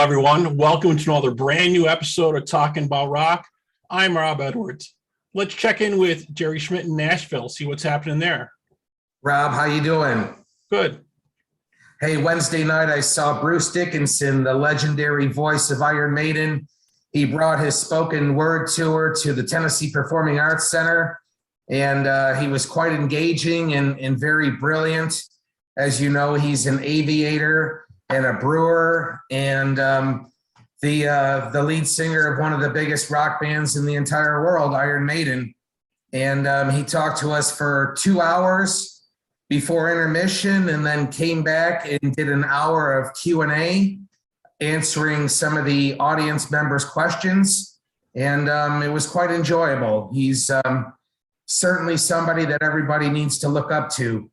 everyone. Welcome to another brand new episode of Talking About Rock. I'm Rob Edwards. Let's check in with Jerry Schmidt in Nashville, see what's happening there. Rob, how you doing? Good. Hey, Wednesday night I saw Bruce Dickinson, the legendary voice of Iron Maiden. He brought his spoken word tour to the Tennessee Performing Arts Center, and he was quite engaging and very brilliant. As you know, he's an aviator and a brewer, and the lead singer of one of the biggest rock bands in the entire world, Iron Maiden. And he talked to us for 2 hours before intermission, and then came back and did an hour of Q&A, answering some of the audience members' questions. And it was quite enjoyable. He's certainly somebody that everybody needs to look up to.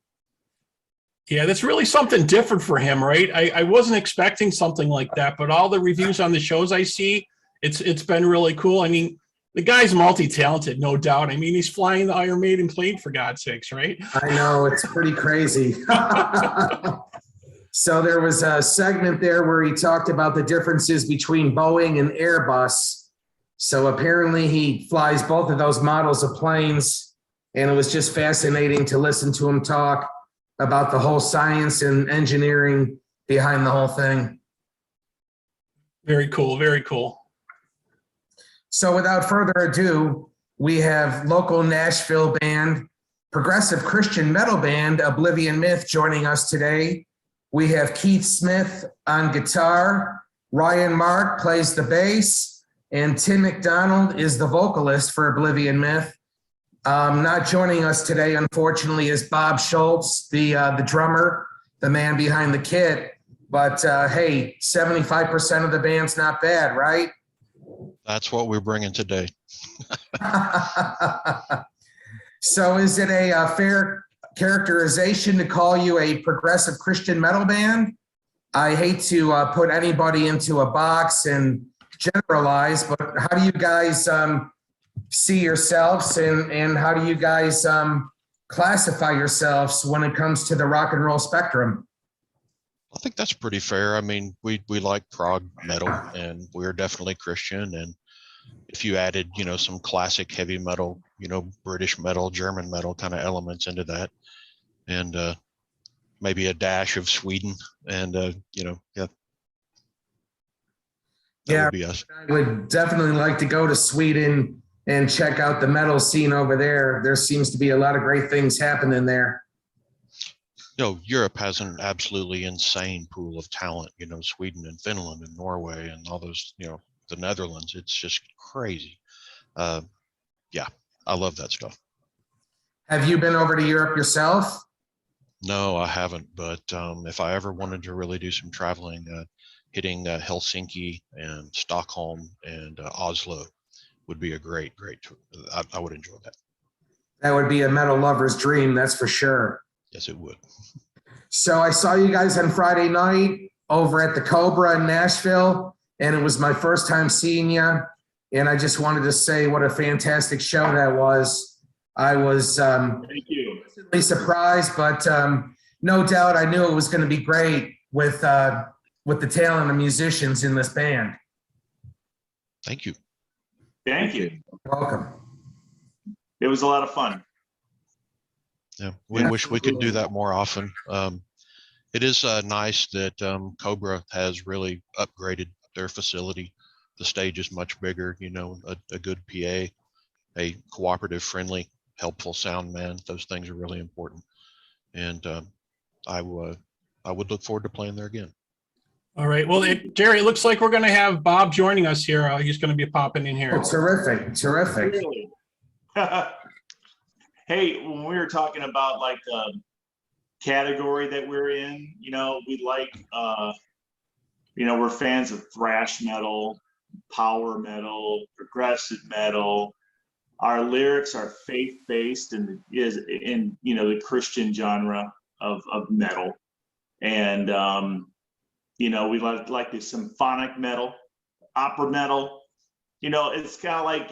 Yeah, that's really something different for him, right? I wasn't expecting something like that, but all the reviews on the shows I see, it's been really cool. I mean, the guy's multi-talented, no doubt. I mean, he's flying the Iron Maiden plane, for God's sakes, right? I know, it's pretty crazy. So there was a segment there where he talked about the differences between Boeing and Airbus. So apparently he flies both of those models of planes, and it was just fascinating to listen to him talk about the whole science and engineering behind the whole thing. Very cool, very cool. So without further ado, we have local Nashville band, progressive Christian metal band, Oblivion Myth, joining us today. We have Keith Smith on guitar, Ryan Mark plays the bass, and Tim McDonald is the vocalist for Oblivion Myth. Not joining us today, unfortunately, is Bob Schultz, the drummer, the man behind the kit. But hey, 75% of the band's not bad, right? That's what we're bringing today. So is it a fair characterization to call you a progressive Christian metal band? I hate to put anybody into a box and generalize, but how do you guys see yourselves, and how do you guys classify yourselves when it comes to the rock and roll spectrum? I think that's pretty fair. I mean, we like prog metal, and we're definitely Christian. And if you added, some classic heavy metal, British metal, German metal kind of elements into that, and maybe a dash of Sweden, and yeah. That would be us. I would definitely like to go to Sweden and check out the metal scene over there. There seems to be a lot of great things happening there. Europe has an absolutely insane pool of talent, Sweden and Finland and Norway and all those, the Netherlands. It's just crazy. Yeah, I love that stuff. Have you been over to Europe yourself? No, I haven't. But if I ever wanted to really do some traveling, hitting Helsinki and Stockholm and Oslo would be a great tour. I would enjoy that. That would be a metal lover's dream, that's for sure. Yes, it would. So I saw you guys on Friday night over at the Cobra in Nashville, and it was my first time seeing you. And I just wanted to say what a fantastic show that was. I was Thank you. Surprised, but no doubt I knew it was going to be great with the talent of musicians in this band. Thank you. Thank you. Welcome. It was a lot of fun. Yeah, we wish we could do that more often. It is nice that Cobra has really upgraded their facility. The stage is much bigger, a good PA, a cooperative, friendly, helpful sound man. Those things are really important. And I would look forward to playing there again. All right. Well, Jerry, it looks like we're going to have Bob joining us here. He's going to be popping in here. Oh, terrific. Really? Hey, when we were talking about like the category that we're in, we like, we're fans of thrash metal, power metal, progressive metal. Our lyrics are faith-based and is in, the Christian genre of metal. And, we like the symphonic metal, opera metal. It's kind of like,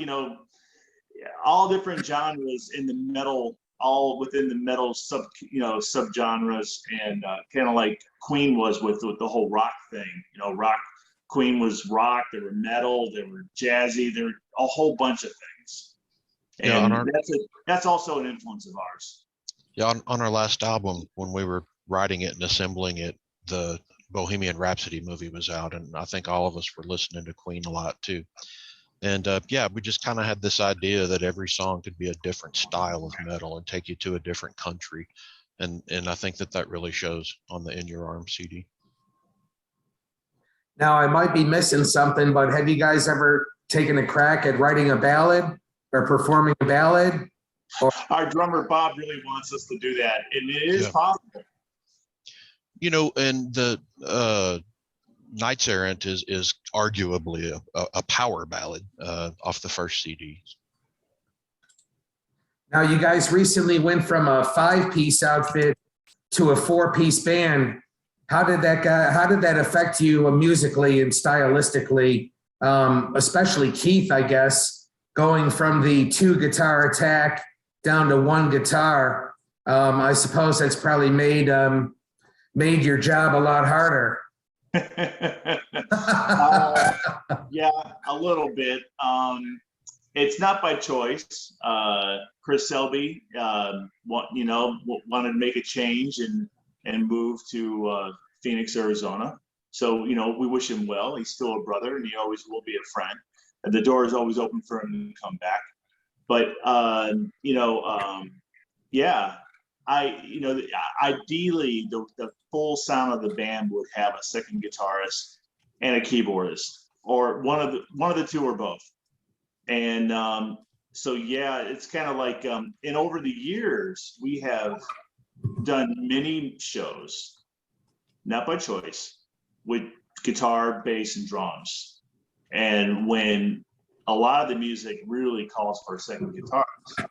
all different genres in the metal, all within the metal subgenres, and kind of like Queen was with the whole rock thing. Rock Queen was rock, there were metal, there were jazzy, there were a whole bunch of things. Yeah, And that's also an influence of ours. Yeah, on our last album, when we were writing it and assembling it, the Bohemian Rhapsody movie was out, and I think all of us were listening to Queen a lot too. And yeah, we just kind of had this idea that every song could be a different style of metal and take you to a different country. And I think that really shows on the In Your Arms CD. Now, I might be missing something, but have you guys ever taken a crack at writing a ballad or performing a ballad? Our drummer Bob really wants us to do that, and it is possible. You know, and the Knights Errant is arguably a power ballad off the first CD. Now, you guys recently went from a 5-piece outfit to a 4-piece band. How did that affect you musically and stylistically? Especially Keith, I guess, going from the 2-guitar attack down to 1 guitar. I suppose that's probably made your job a lot harder. Yeah, a little bit. It's not by choice. Chris Selby, wanted to make a change and move to Phoenix, Arizona. So, we wish him well. He's still a brother, and he always will be a friend. And the door is always open for him to come back. But ideally, the full sound of the band would have a second guitarist and a keyboardist, or one of the two or both. And so yeah, it's kind of like, and over the years we have done many shows, not by choice, with guitar, bass, and drums. And when a lot of the music really calls for a second guitarist.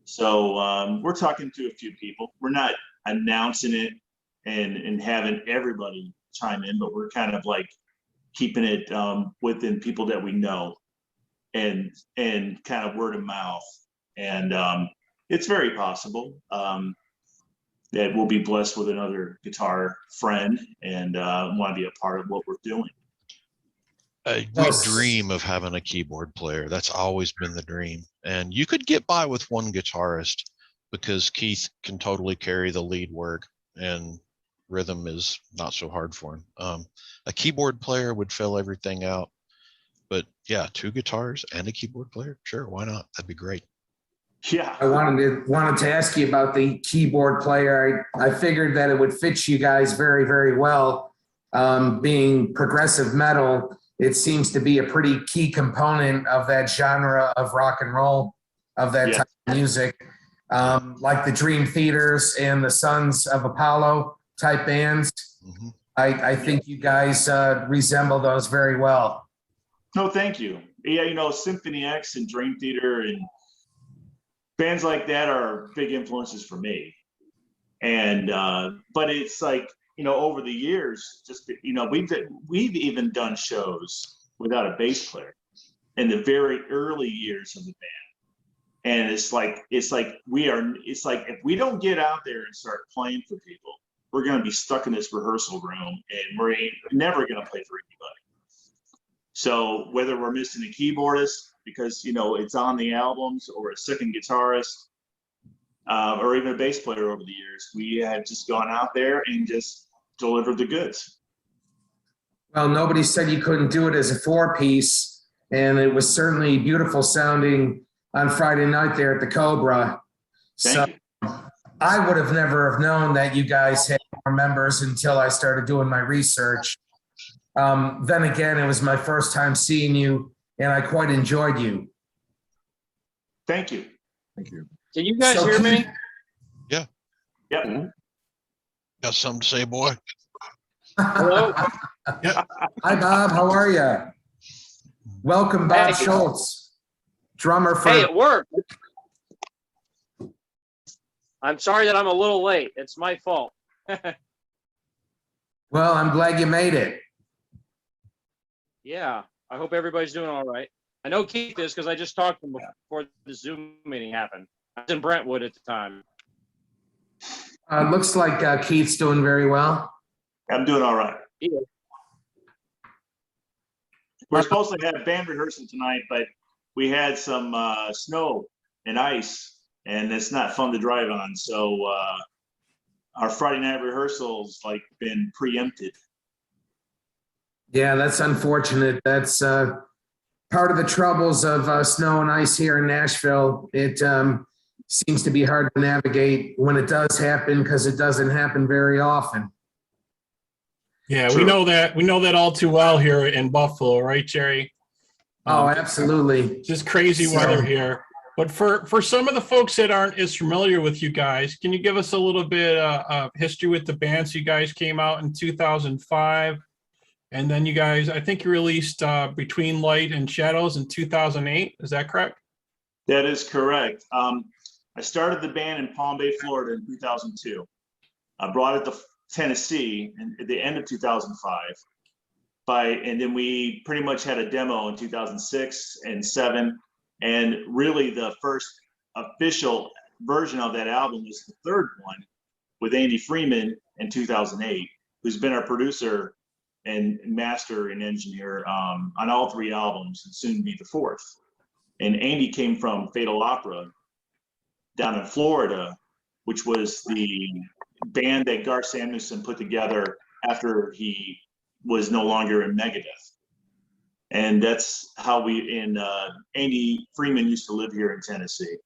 So we're talking to a few people. We're not announcing it and having everybody chime in, but we're kind of like keeping it within people that we know and kind of word of mouth. And it's very possible that we'll be blessed with another guitar friend and want to be a part of what we're doing. We dream of having a keyboard player. That's always been the dream. And you could get by with one guitarist because Keith can totally carry the lead work and rhythm is not so hard for him. A keyboard player would fill everything out. But yeah, 2 guitars and a keyboard player, sure, why not? That'd be great. Yeah, I wanted to ask you about the keyboard player. I figured that it would fit you guys very, very well. Being progressive metal, it seems to be a pretty key component of that genre of rock and roll, of that type of music, like the Dream Theaters and the Sons of Apollo type bands. Mm-hmm. I think you guys resemble those very well. No, thank you. Yeah, Symphony X and Dream Theater and bands like that are big influences for me. And but it's like, over the years, just we've even done shows without a bass player in the very early years of the band. And it's like if we don't get out there and start playing for people, we're going to be stuck in this rehearsal room and we're never going to play for anybody. So whether we're missing a keyboardist because it's on the albums, or a second guitarist, or even a bass player over the years, we have just gone out there and just delivered the goods. Well, nobody said you couldn't do it as a 4-piece, and it was certainly beautiful sounding on Friday night there at the Cobra. Thank you. I would have never have known that you guys had more members until I started doing my research. Then again, it was my first time seeing you, and I quite enjoyed you. Thank you. Thank you. Can you guys hear me? Yeah. Yep. Mm-hmm. Got something to say, boy? Hello? Yep. Hi, Bob. How are you? Welcome, Bob Hey. Schultz, drummer for... Hey, it worked. I'm sorry that I'm a little late. It's my fault. Well, I'm glad you made it. Yeah, I hope everybody's doing all right. I know Keith is because I just talked to him before the Zoom meeting happened. I was in Brentwood at the time. Looks like Keith's doing very well. I'm doing all right. Yeah. We're supposed to have band rehearsal tonight, but we had some snow and ice, and it's not fun to drive on. So our Friday night rehearsal's like been preempted. Yeah, that's unfortunate. That's part of the troubles of snow and ice here in Nashville. It seems to be hard to navigate when it does happen because it doesn't happen very often. Yeah, True. we know that all too well here in Buffalo, right, Jerry? Oh, absolutely. Just crazy weather here. But for some of the folks that aren't as familiar with you guys, can you give us a little bit of history with the band? So you guys came out in 2005, and then you guys, I think you released Between Light and Shadows in 2008. Is that correct? That is correct. I started the band in Palm Bay, Florida in 2002. I brought it to Tennessee at the end of 2005. And then we pretty much had a demo in 2006 and 2007. And really the first official version of that album was the third one with Andy Freeman in 2008, who's been our producer and master and engineer on all three albums and soon be the fourth. And Andy came from Fatal Opera down in Florida, which was the band that Garth Samuelson put together after he was no longer in Megadeth. And that's how Andy Freeman used to live here in Tennessee.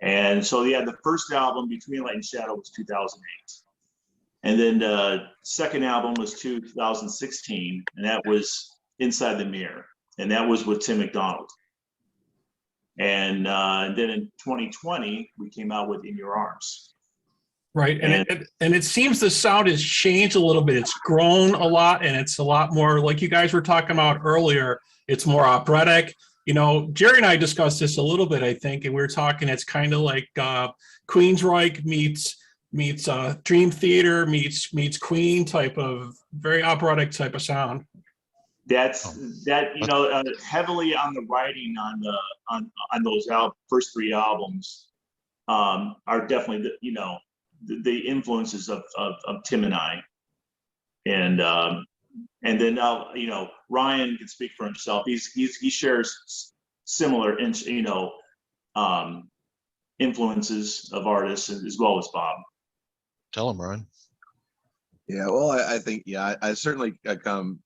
And so, yeah, the first album, Between Light and Shadow, was 2008. And then the second album was 2016, and that was Inside the Mirror. And that was with Tim McDonald. And then in 2020, we came out with In Your Arms. Right. And it seems the sound has changed a little bit. It's grown a lot, and it's a lot more like you guys were talking about earlier. It's more operatic. You know, Jerry and I discussed this a little bit, I think, and we were talking, it's kind of like Queensryche meets Dream Theater meets Queen type of very operatic type of sound. That heavily on the writing on those first three albums are definitely the influences of Tim and I, and then now Ryan can speak for himself. He shares similar influences of artists as well as Bob. Tell him, Ryan. Yeah, well, I think I certainly come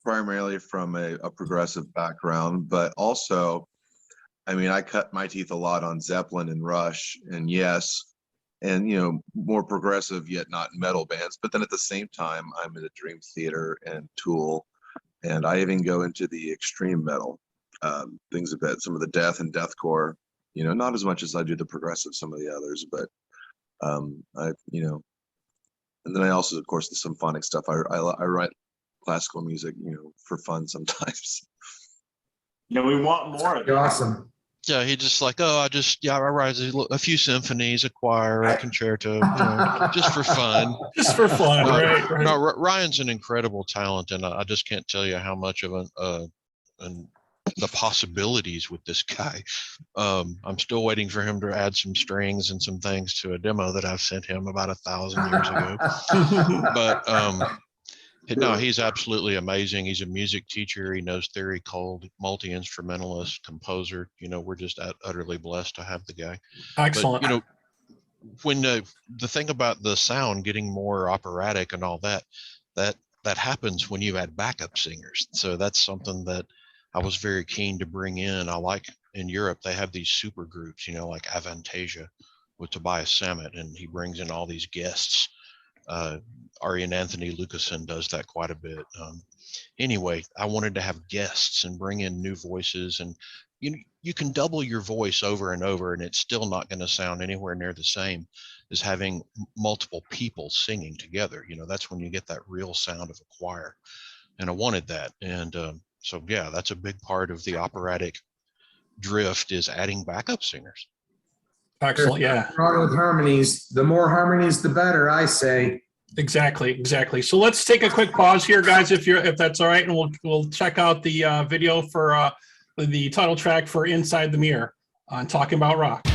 primarily from a progressive background, but also, I mean, I cut my teeth a lot on Zeppelin and Rush, and Yes. And more progressive yet not metal bands, but then at the same time I'm into Dream Theater and Tool, and I even go into the extreme metal things a bit, some of the death and deathcore, not as much as I do the progressive, some of the others, but and then I also, of course, the symphonic stuff. I write classical music for fun sometimes. We want more of it. Awesome. Yeah, he just like, I write a few symphonies, a choir, a concerto, just for fun. Just for fun, right? No, Ryan's an incredible talent, and I just can't tell you how much of the possibilities with this guy. I'm still waiting for him to add some strings and some things to a demo that I've sent him about 1,000 years ago. But no, he's absolutely amazing. He's a music teacher. He knows theory cold, multi-instrumentalist, composer. We're just utterly blessed to have the guy. Excellent. But, when the thing about the sound getting more operatic and all that happens when you add backup singers. So that's something that I was very keen to bring in. I like in Europe, they have these super groups, like Avantasia with Tobias Sammet, and he brings in all these guests. Arian Anthony Lucasen does that quite a bit. Anyway, I wanted to have guests and bring in new voices, and you can double your voice over and over, and it's still not going to sound anywhere near the same as having multiple people singing together. That's when you get that real sound of a choir, and I wanted that. And so, yeah, that's a big part of the operatic drift is adding backup singers. Excellent. Yeah. Wrong with harmonies. The more harmonies, the better, I say. Exactly. So let's take a quick pause here, guys, if that's all right, and we'll check out the video for the title track for Inside the Mirror on Talking About Rock.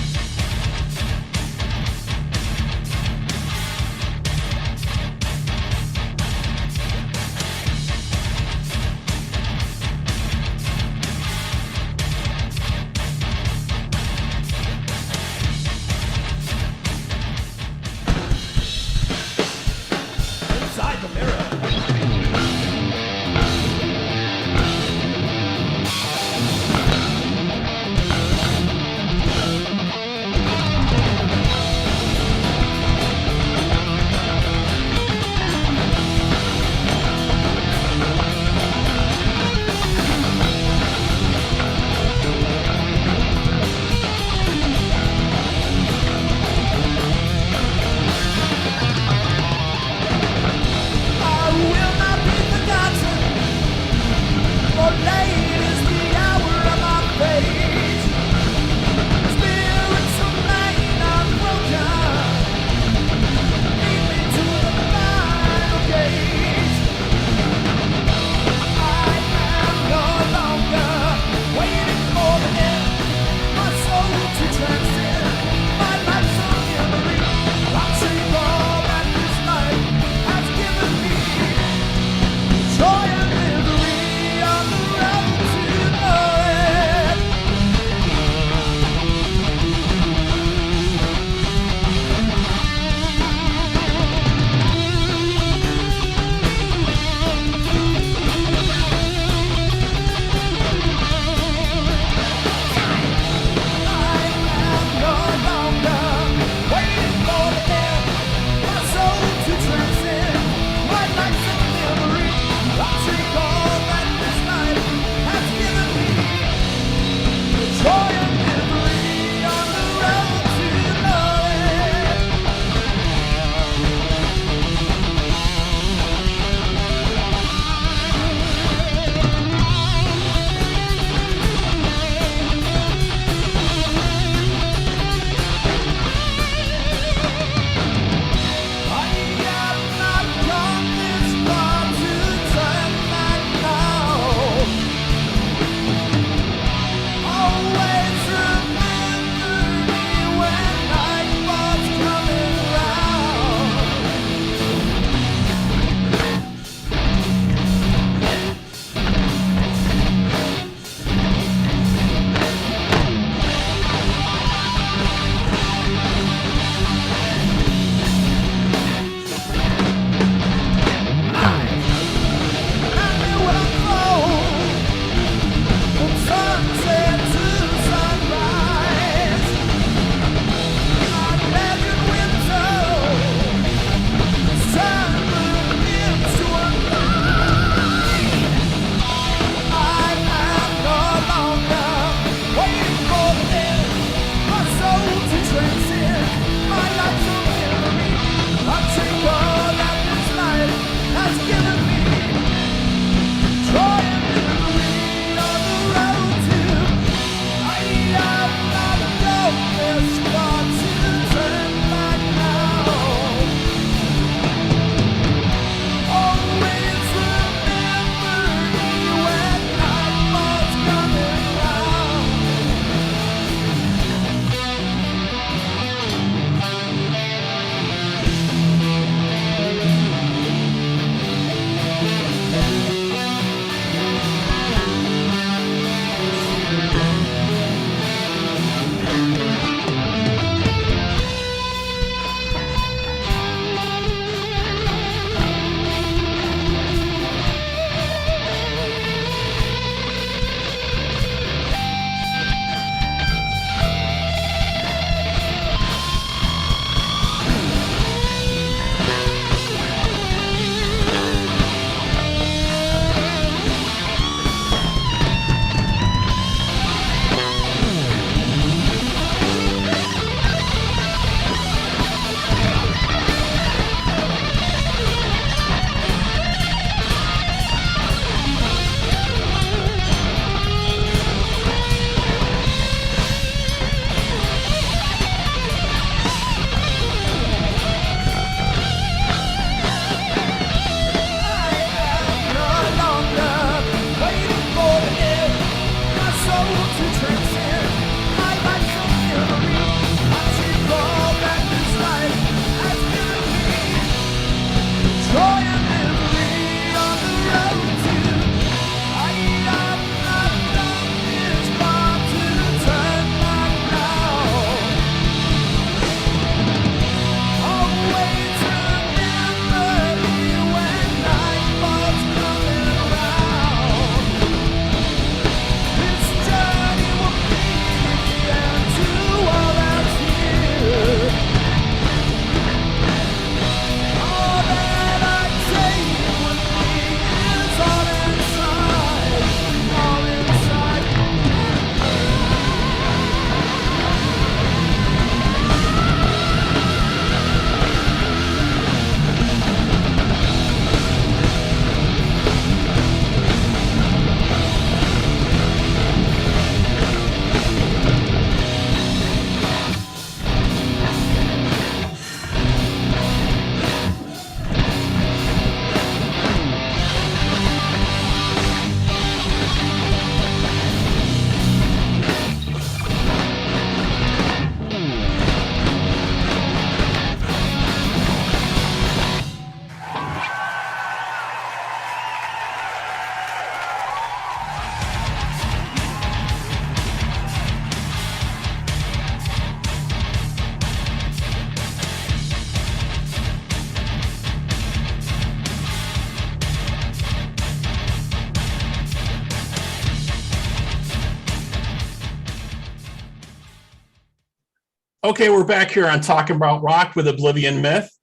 Okay, we're back here on Talking About Rock with Oblivion Myth.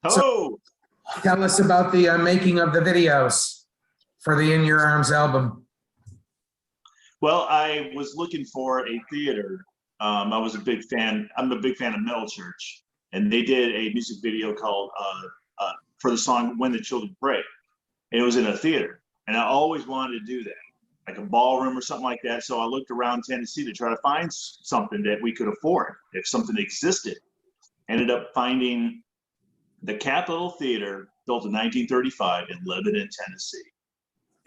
Oh, Tell us about the making of the videos for the In Your Arms album. well, I was looking for a theater. I was a big fan. I'm a big fan of Metal Church, and they did a music video called for the song "When the Children Pray," and it was in a theater. And I always wanted to do that, like a ballroom or something like that. So I looked around Tennessee to try to find something that we could afford, if something existed. Ended up finding the Capitol Theater, built in 1935 in Lebanon, Tennessee.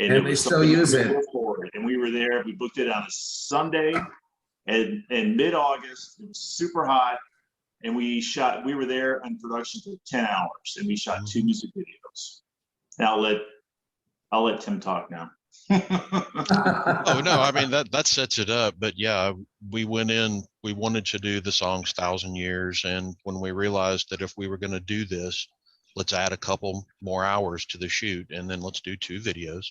And it they was still something use we it. could afford. And we were there. We booked it on a Sunday, and in mid-August. It was super hot, and we were there on production for 10 hours, and we shot 2 music videos. Now I'll let Tim talk now. Oh no, I mean that sets it up. But yeah, we went in, we wanted to do the songs 1,000 Years, and when we realized that if we were going to do this, let's add a couple more hours to the shoot, and then let's do 2 videos.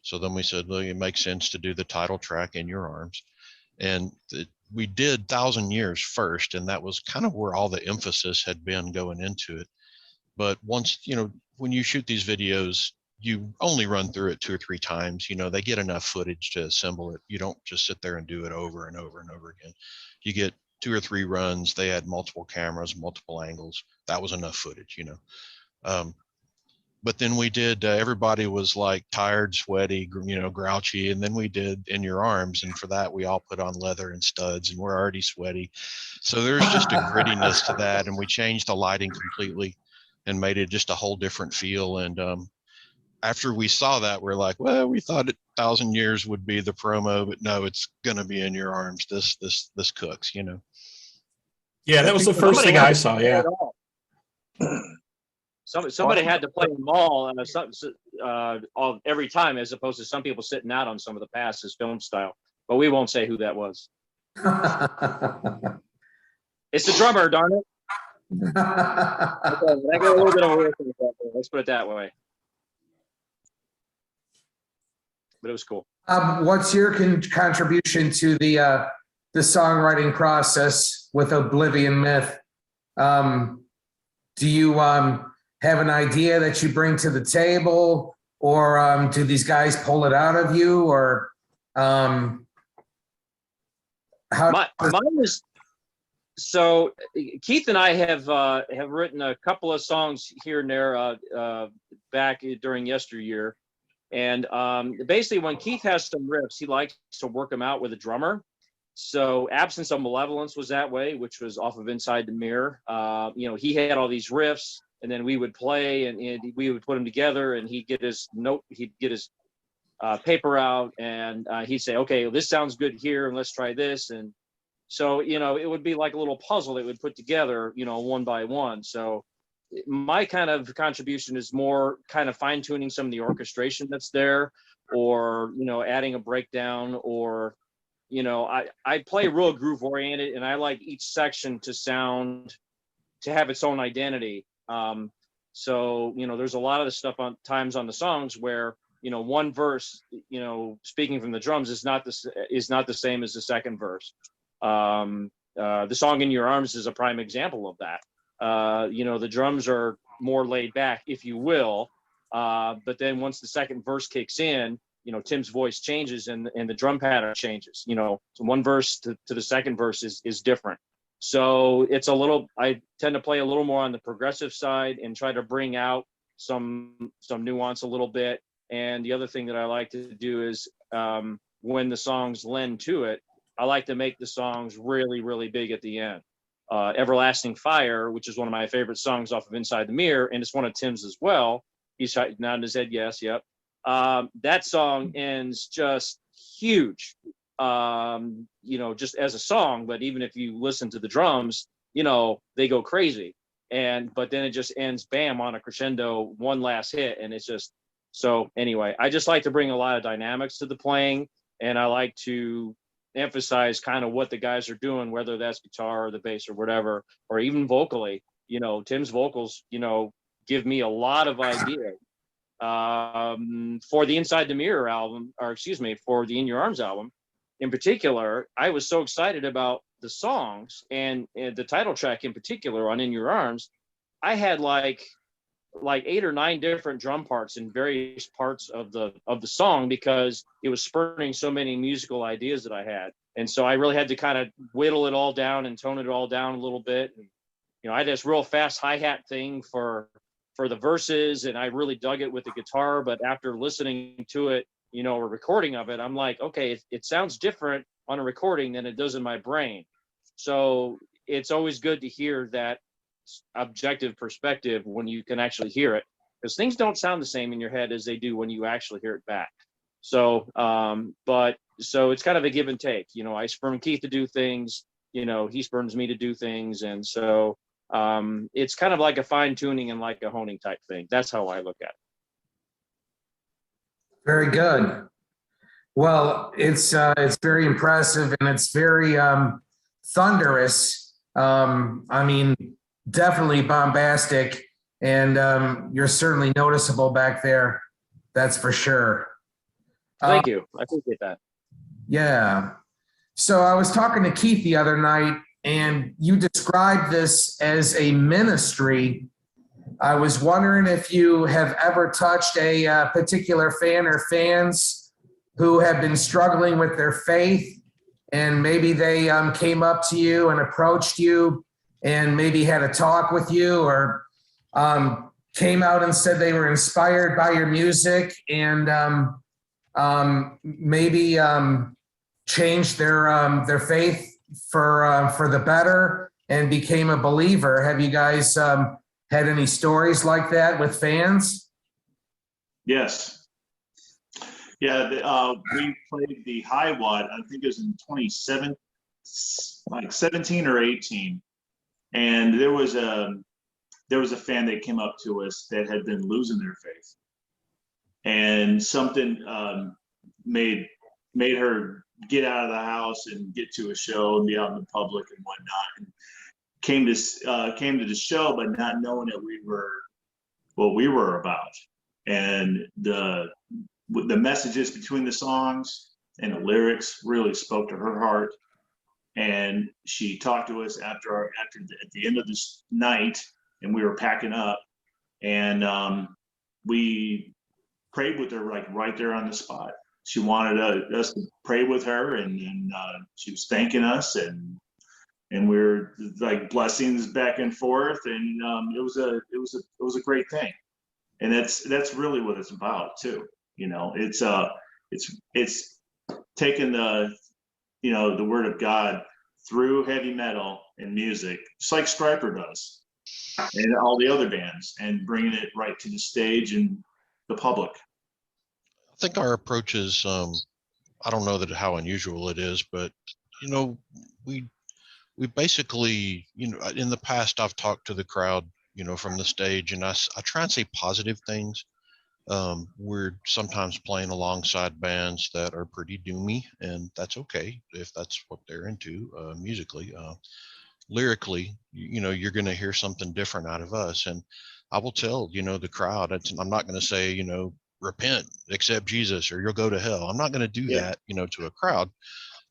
So then we said, well, it makes sense to do the title track, In Your Arms. And we did 1,000 Years first, and that was kind of where all the emphasis had been going into it. But once, when you shoot these videos, you only run through it 2 or 3 times. They get enough footage to assemble it. You don't just sit there and do it over and over and over again. You get 2 or 3 runs. They had multiple cameras, multiple angles. That was enough footage, But then we did, everybody was like tired, sweaty, grouchy. And then we did In Your Arms. And for that, we all put on leather and studs, and we're already sweaty. So there's just a grittiness to that. And we changed the lighting completely and made it just a whole different feel. And after we saw that, we're like, well, we thought 1,000 Years would be the promo, but no, it's going to be In Your Arms. This cooks, Yeah, that was the first thing I saw. Yeah. Somebody had to play them all every time, as opposed to some people sitting out on some of the passes, film style. But we won't say who that was. It's the drummer, darn it. Okay, I got a little bit of a work with that. Let's put it that way. But it was cool. What's your contribution to the songwriting process with Oblivion Myth? Do you have an idea that you bring to the table, or do these guys pull it out of you, or how? Mine is, so Keith and I have written a couple of songs here and there back during yesteryear. And basically, when Keith has some riffs, he likes to work them out with a drummer. So Absence of Malevolence was that way, which was off of Inside the Mirror. He had all these riffs, and then we would play, and we would put them together, and he'd get his paper out, and he'd say, okay, well, this sounds good here, and let's try this. And so, it would be like a little puzzle that would put together, one by one. So my kind of contribution is more kind of fine tuning some of the orchestration that's there, or, adding a breakdown, or, I play real groove oriented, and I like each section to have its own identity. So, there's a lot of the stuff times on the songs where, one verse, speaking from the drums is not the same as the second verse. The song In Your Arms is a prime example of that. The drums are more laid back, if you will. But then once the second verse kicks in, Tim's voice changes and the drum pattern changes. So one verse to the second verse is different. So I tend to play a little more on the progressive side and try to bring out some nuance a little bit. And the other thing that I like to do is when the songs lend to it, I like to make the songs really, really big at the end. Everlasting Fire, which is one of my favorite songs off of Inside the Mirror, and it's one of Tim's as well. He's nodding his head, yes, yep. That song ends just huge, just as a song, but even if you listen to the drums, they go crazy. But then it just ends, bam, on a crescendo, one last hit, and it's just, so anyway, I just like to bring a lot of dynamics to the playing, and I like to emphasize kind of what the guys are doing, whether that's guitar or the bass or whatever, or even vocally. Tim's vocals, give me a lot of ideas. For the Inside the Mirror album, or excuse me, for the In Your Arms album in particular, I was so excited about the songs and the title track in particular on In Your Arms. I had like 8 or 9 different drum parts in various parts of the song, because it was spurring so many musical ideas that I had. And so I really had to kind of whittle it all down and tone it all down a little bit. And, I had this real fast hi-hat thing for the verses, and I really dug it with the guitar. But after listening to it, a recording of it, I'm like, okay, it sounds different on a recording than it does in my brain. So it's always good to hear that objective perspective when you can actually hear it, because things don't sound the same in your head as they do when you actually hear it back. So so it's kind of a give and take. I spurn Keith to do things, he spurns me to do things, and so it's kind of like a fine tuning and like a honing type thing. That's how I look at it. Very good. Well, it's very impressive, and it's very thunderous. Definitely bombastic, and you're certainly noticeable back there. That's for sure. Thank you. I appreciate that. Yeah. So I was talking to Keith the other night, and you described this as a ministry. I was wondering if you have ever touched a particular fan or fans who have been struggling with their faith, and maybe they came up to you and approached you and maybe had a talk with you, or came out and said they were inspired by your music, and maybe changed their faith for the better and became a believer. Have you guys had any stories like that with fans? Yes. Yeah, we played the High Watt, I think it was in 17 or 18. And there was a fan that came up to us that had been losing their faith, and something made her get out of the house and get to a show and be out in the public and whatnot. And came to the show, but not knowing that we were what we were about, and the messages between the songs and the lyrics really spoke to her heart. And she talked to us at the end of this night, and we were packing up, and we prayed with her right there on the spot. She wanted us to pray with her, and she was thanking us, and we were like blessings back and forth, and it was a great thing. And that's really what it's about too. It's taking the word of God through heavy metal and music, just like Stryper does and all the other bands, and bringing it right to the stage and the public. think our approach is, I don't know that how unusual it is, but you know, we basically, you know, in the past I've talked to the crowd, you know, from the stage, and I try and say positive things. We're sometimes playing alongside bands that are pretty doomy, and that's okay if that's what they're into musically. Lyrically, you know, you're going to hear something different out of us, and I will tell, you know, the crowd. I'm not going to say, you know, repent, accept Jesus, or you'll go to hell. I'm not going to do that, you know, to a crowd.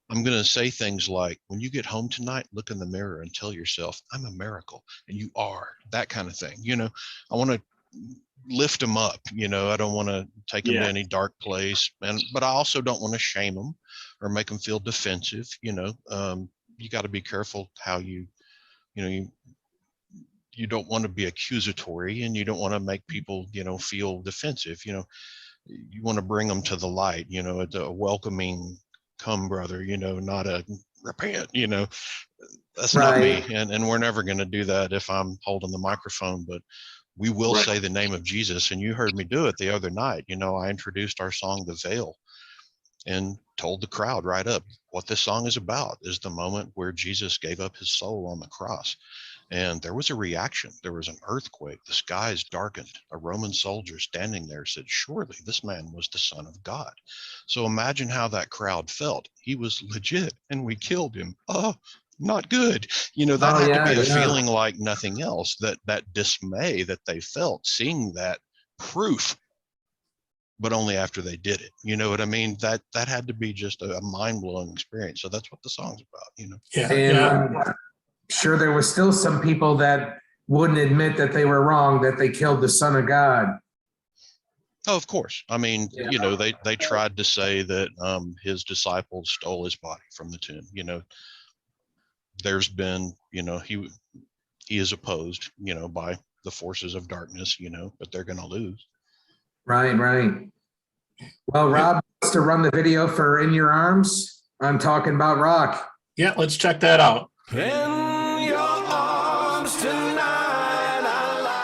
I'm going to say things like, when you get home tonight, look in the mirror and tell yourself, I'm a miracle, and you are, that kind of thing. You know, I want to lift them up. You know, I don't want to take them to any dark place, but I also don't want to shame them or make them feel defensive. You know, you got to be careful how you don't want to be accusatory, and you don't want to make people, you know, feel defensive. You know, you want to bring them to the light. You know, it's a welcoming, come brother, you know, not a repent, you know. That's not me, and we're never going to do that if I'm holding the microphone, but we will say the name of Jesus. And you heard me do it the other night. You know, I introduced our song The Veil and told the crowd right up what this song is about, is the moment where Jesus gave up his soul on the cross. And there was a reaction. There was an earthquake. The skies darkened. A Roman soldier standing there said, surely this man was the Son of God. So imagine how that crowd felt. He was legit, and we killed him. Oh, not good. You know, that had to be a feeling like nothing else, that dismay that they felt seeing that proof, but only after they did it. You know what I mean? That had to be just a mind-blowing experience. So that's what the song's about, you know? And I'm sure there was still some people that wouldn't admit that they were wrong, that they killed the Son of God. Oh, of course. I mean, you know, they tried to say that his disciples stole his body from the tomb. You know, there's been, you know, he is opposed, you know, by the forces of darkness, you know, but they're going to lose. Right. Well, Rob wants to run the video for In Your Arms. I'm talking about rock. Yeah, let's check that out. In your arms tonight I lie.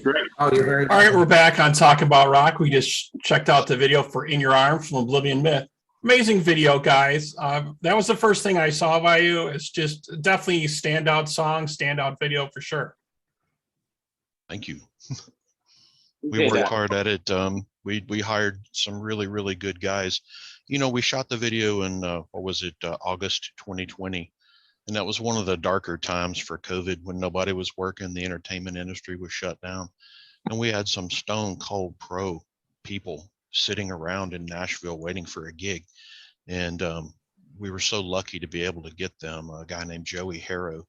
Great. Oh, you're very. All right, we're back on Talk About Rock. We just checked out the video for In Your Arms from Oblivion Myth. Amazing video, guys. That was the first thing I saw by you. It's just definitely standout song, standout video for sure. Thank you. Okay, We worked yeah. hard at it. We hired some really, really good guys. You know, we shot the video in, what was it, August 2020. And that was one of the darker times for COVID when nobody was working. The entertainment industry was shut down. And we had some stone cold pro people sitting around in Nashville waiting for a gig. And we were so lucky to be able to get them. A guy named Joey Harrow,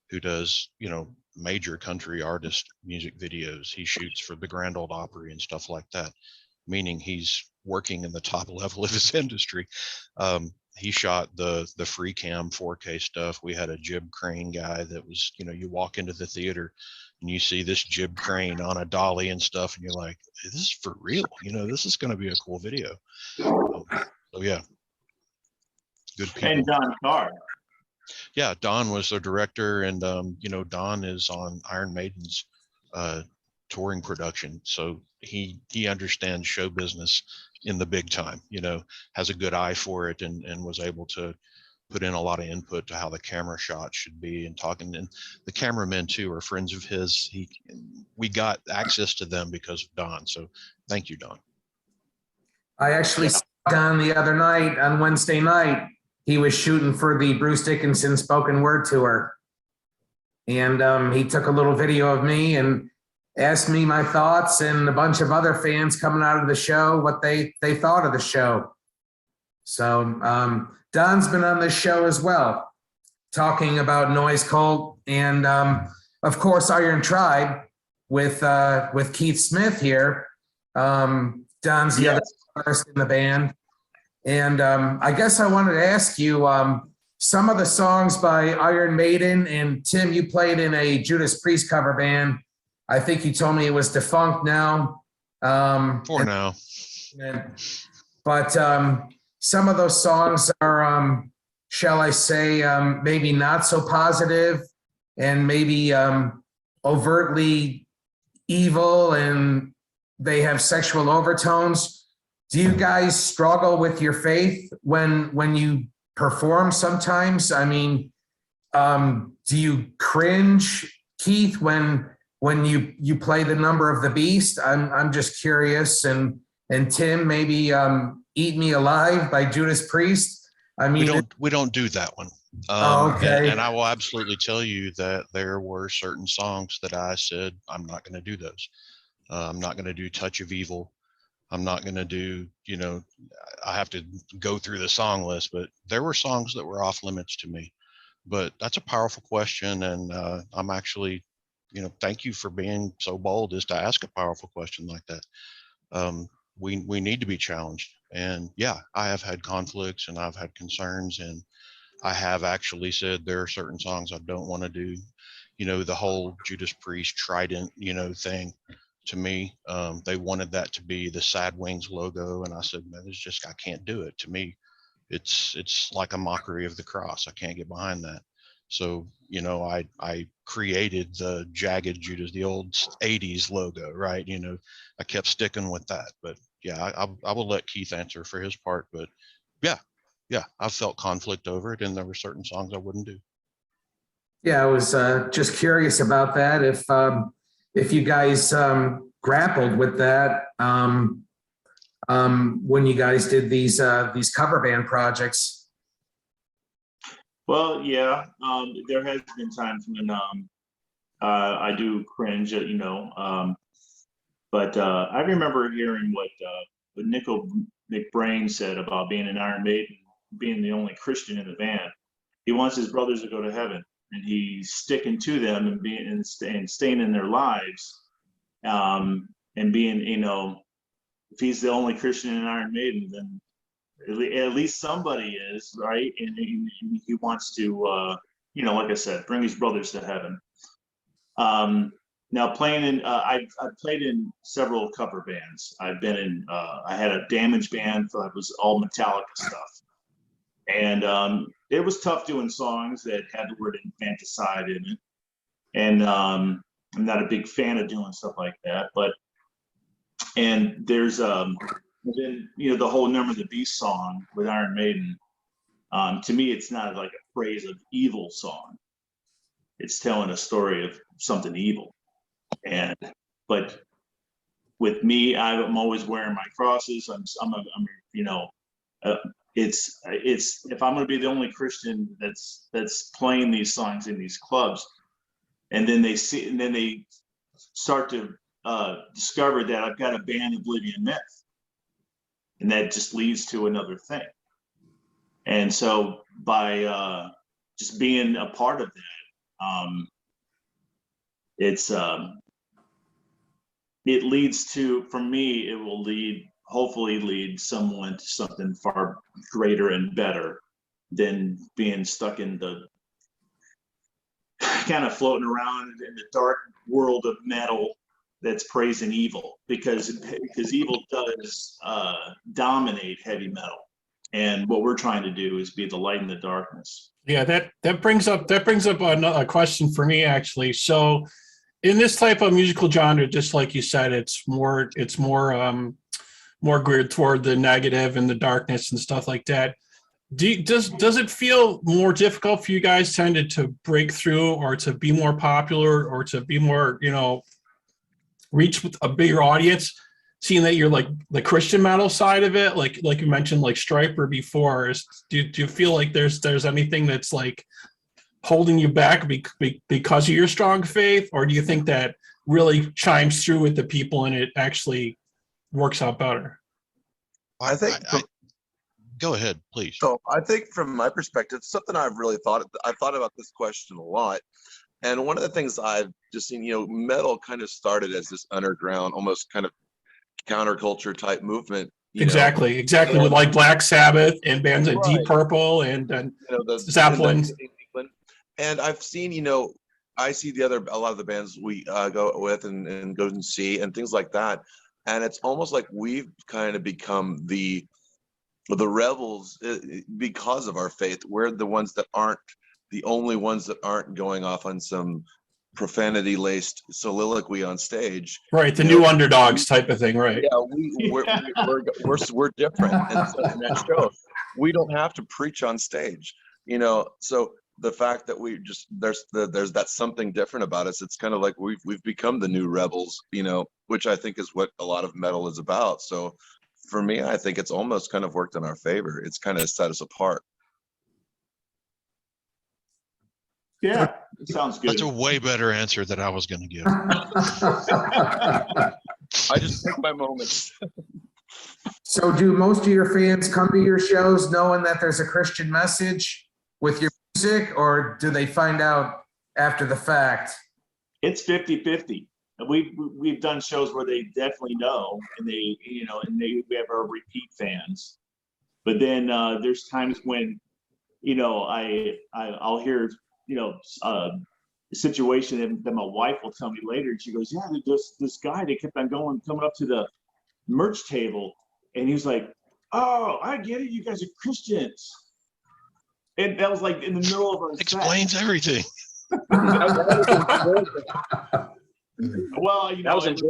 who does, you know, major country artist music videos. He shoots for the Grand Ole Opry and stuff like that, meaning he's working in the top level of his industry. He shot the free cam 4K stuff. We had a jib crane guy that was, you know, you walk into the theater and you see this jib crane on a dolly and stuff, and you're like, this is for real. You know, this is going to be a cool video. So yeah, good people. And Don Carr. Yeah, Don was the director, and you know, Don is on Iron Maiden's touring production, so he understands show business in the big time. You know, has a good eye for it, and was able to put in a lot of input to how the camera shot should be, and talking. And the cameramen too are friends of his. We got access to them because of Don. So thank you, Don. I actually saw Don the other night on Wednesday night. He was shooting for the Bruce Dickinson spoken word tour. And he took a little video of me and asked me my thoughts, and a bunch of other fans coming out of the show, what they thought of the show. So Don's been on this show as well, talking about Noise Cult and of course Iron Tribe with Keith Smith here. Don's the other artist in the band. And I guess I wanted to ask you, some of the songs by Iron Maiden, and Tim, you played in a Judas Priest cover band. I think you told me it was defunct now. For now. But some of those songs are, shall I say, maybe not so positive and maybe overtly evil, and they have sexual overtones. Do you guys struggle with your faith when you perform sometimes? I mean, do you cringe, Keith, when you play the Number of the Beast? I'm just curious. And Tim, maybe Eat Me Alive by Judas Priest. I mean, we don't do that one. Okay. And I will absolutely tell you that there were certain songs that I said, I'm not going to do those. I'm not going to do Touch of Evil. I'm not going to do, you know, I have to go through the song list, but there were songs that were off limits to me. But that's a powerful question. And I'm actually, you know, thank you for being so bold as to ask a powerful question like that. We need to be challenged. And yeah, I have had conflicts and I've had concerns, and I have actually said there are certain songs I don't want to do. You know, the whole Judas Priest Trident, you know, thing. To me, they wanted that to be the Sad Wings logo, and I said, man, it's just, I can't do it. To me, it's like a mockery of the cross. I can't get behind that. So, you know, I created the jagged Judas, the old 80s logo, right? You know, I kept sticking with that. But yeah, I will let Keith answer for his part. But yeah, I felt conflict over it, and there were certain songs I wouldn't do. Yeah, I was just curious about that. If you guys grappled with that when you guys did these cover band projects. Well, yeah, there has been times when I do cringe, you know, but I remember hearing what Nico McBrain said about being an Iron Maiden, being the only Christian in the band. He wants his brothers to go to heaven, and he's sticking to them and staying in their lives, and being, you know, if he's the only Christian in Iron Maiden, then at least somebody is, right? And he wants to, you know, like I said, bring his brothers to heaven. Now playing in, I've played in several cover bands. I've been in, I had a Damage band, so it was all Metallica stuff. And it was tough doing songs that had the word infanticide in it. And I'm not a big fan of doing stuff like that, but, and there's, then, you know, the whole Number of the Beast song with Iron Maiden, to me, it's not like a praise of evil song. It's telling a story of something evil. But with me, I'm always wearing my crosses. I'm you know, it's if I'm going to be the only Christian that's playing these songs in these clubs, and then they start to discover that I've got a band, Oblivion Myth, and that just leads to another thing. And so by just being a part of that, it leads to, for me, it will hopefully lead someone to something far greater and better than being stuck in the kind of floating around in the dark world of metal that's praising evil, because evil does dominate heavy metal. And what we're trying to do is be the light in the darkness. Yeah, that brings up a question for me, actually. So in this type of musical genre, just like you said, it's more geared toward the negative and the darkness and stuff like that. Does it feel more difficult for you guys tended to break through, or to be more popular, or to be more, you know, reach with a bigger audience, seeing that you're like the Christian metal side of it, like you mentioned, like Striper before? Do you feel like there's anything that's like holding you back because of your strong faith, or do you think that really chimes through with the people and it actually works out better? I think. Go ahead, please. So I think from my perspective, something I've thought about this question a lot. And one of the things I've just seen, you know, metal kind of started as this underground, almost kind of counterculture type movement. Exactly. With like Black Sabbath and bands like Deep Purple and you know, Zeppelin. And I've seen, you know, I see a lot of the bands we go with and go and see and things like that. And it's almost like we've kind of become the rebels because of our faith. We're the ones that aren't the only ones that aren't going off on some profanity laced soliloquy on stage. Right. The new underdogs type of thing. Right. Yeah. We're different. And so in that show, we don't have to preach on stage, you know, so the fact that we just, there's that something different about us. It's kind of like we've become the new rebels, you know, which I think is what a lot of metal is about. So for me, I think it's almost kind of worked in our favor. It's kind of set us apart. Yeah, it sounds good. That's a way better answer than I was going to give. I just take my moments. So do most of your fans come to your shows knowing that there's a Christian message with your music, or do they find out after the fact? It's 50-50. We've done shows where they definitely know, and we have our repeat fans. But then there's times when, you know, I'll hear, you know, a situation that my wife will tell me later, and she goes, yeah, there's this guy that kept on coming up to the merch table, and he was like, oh, I get it, you guys are Christians. And that was like in the middle of our explains set. Everything. Well, you know, I had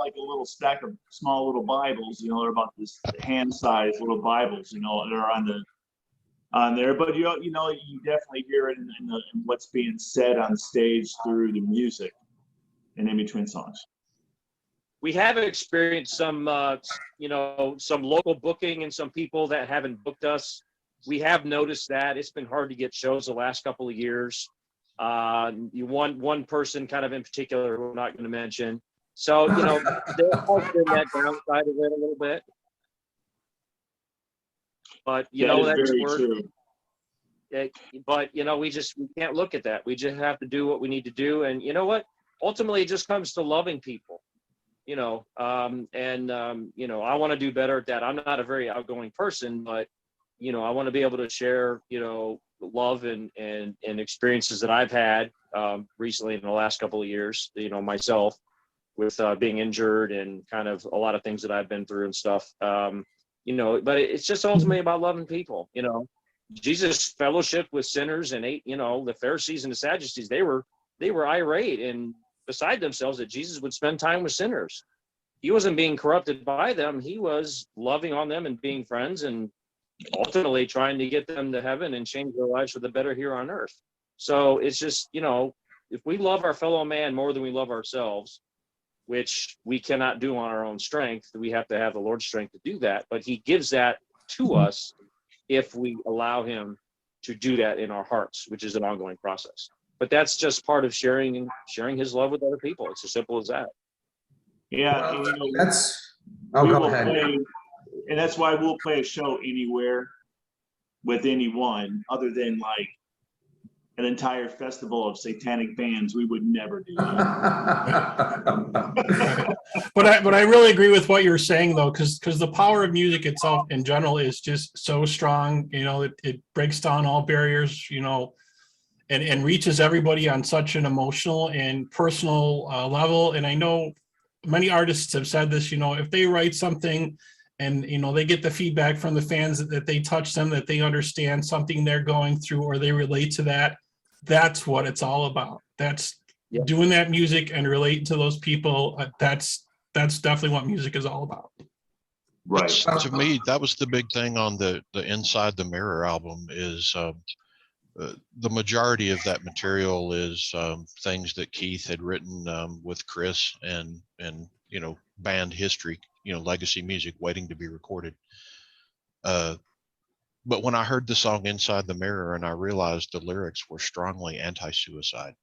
like a little stack of small little Bibles, you know, they're about this hand-sized little Bibles, you know, that are on there. But you know, you definitely hear it in what's being said on stage through the music and in between songs. We have experienced some, you know, some local booking and some people that haven't booked us. We have noticed that it's been hard to get shows the last couple of years. One person kind of in particular who I'm not going to mention. So, you know, there has been that downside of it a little bit. But, you know, that's true. But, you know, we can't look at that. We just have to do what we need to do. And you know what? Ultimately, it just comes to loving people, you know, you know, I want to do better at that. I'm not a very outgoing person, but, you know, I want to be able to share, you know, love and experiences that I've had recently in the last couple of years, you know, myself with being injured and kind of a lot of things that I've been through and stuff, you know, but it's just ultimately about loving people. You know, Jesus fellowship with sinners and ate, you know, the Pharisees and the Sadducees, they were irate, and beside themselves that Jesus would spend time with sinners. He wasn't being corrupted by them. He was loving on them and being friends and ultimately trying to get them to heaven and change their lives for the better here on earth. So it's just, if we love our fellow man more than we love ourselves, which we cannot do on our own strength, we have to have the Lord's strength to do that. But he gives that to us if we allow him to do that in our hearts, which is an ongoing process. But that's just part of sharing his love with other people. It's as simple as that. Yeah, Well, and, that's. we Oh, go will ahead. play, and that's why we'll play a show anywhere with anyone other than like an entire festival of satanic bands. We would never do that. But I really agree with what you're saying though, because the power of music itself in general is just so strong. It breaks down all barriers. And reaches everybody on such an emotional and personal level. And I know many artists have said this. If they write something and they get the feedback from the fans that they touch them, that they understand something they're going through or they relate to that, that's what it's all about. That's doing that music and relating to those people. That's definitely what music is all about. Right. To me, that was the big thing on the Inside the Mirror album is the majority of that material is things that Keith had written with Chris and band history, legacy music waiting to be recorded. But when I heard the song Inside the Mirror and I realized the lyrics were strongly anti-suicide,